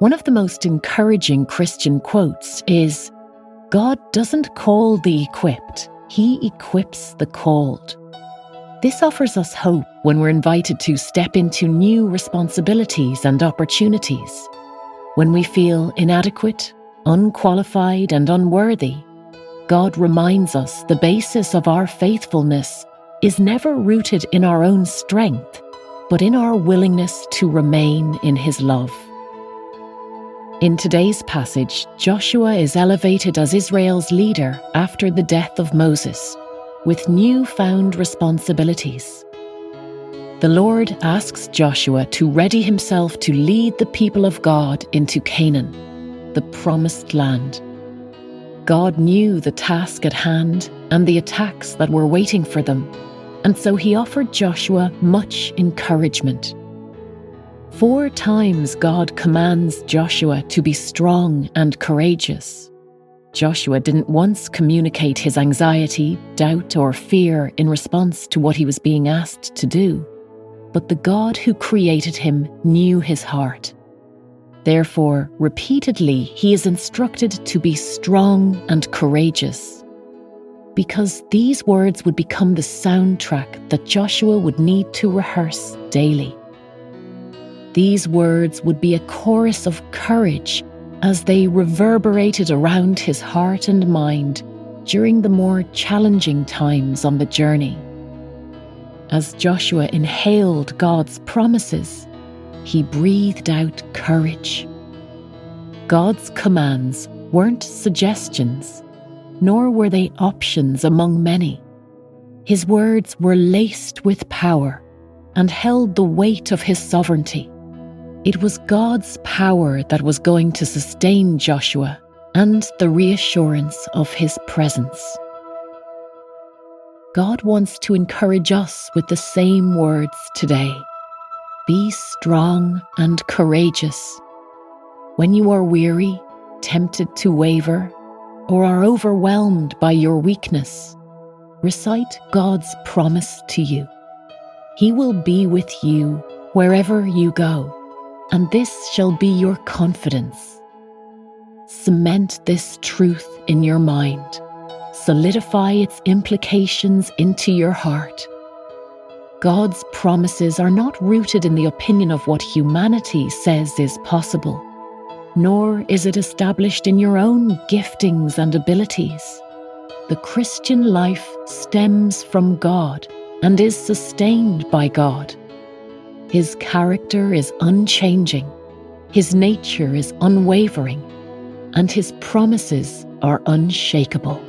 One of the most encouraging Christian quotes is, "God doesn't call the equipped, He equips the called." This offers us hope when we're invited to step into new responsibilities and opportunities. When we feel inadequate, unqualified, and unworthy, God reminds us the basis of our faithfulness is never rooted in our own strength, but in our willingness to remain in His love. In today's passage, Joshua is elevated as Israel's leader after the death of Moses, with newfound responsibilities. The Lord asks Joshua to ready himself to lead the people of God into Canaan, the promised land. God knew the task at hand and the attacks that were waiting for them, and so He offered Joshua much encouragement. 4 times God commands Joshua to be strong and courageous. Joshua didn't once communicate his anxiety, doubt, or fear in response to what he was being asked to do, but the God who created him knew his heart. Therefore, repeatedly, he is instructed to be strong and courageous, because these words would become the soundtrack that Joshua would need to rehearse daily. These words would be a chorus of courage as they reverberated around his heart and mind during the more challenging times on the journey. As Joshua inhaled God's promises, he breathed out courage. God's commands weren't suggestions, nor were they options among many. His words were laced with power and held the weight of His sovereignty. It was God's power that was going to sustain Joshua and the reassurance of His presence. God wants to encourage us with the same words today. Be strong and courageous. When you are weary, tempted to waver, or are overwhelmed by your weakness, recite God's promise to you. He will be with you wherever you go, and this shall be your confidence. Cement this truth in your mind. Solidify its implications into your heart. God's promises are not rooted in the opinion of what humanity says is possible, nor is it established in your own giftings and abilities. The Christian life stems from God and is sustained by God. His character is unchanging, His nature is unwavering, and His promises are unshakable.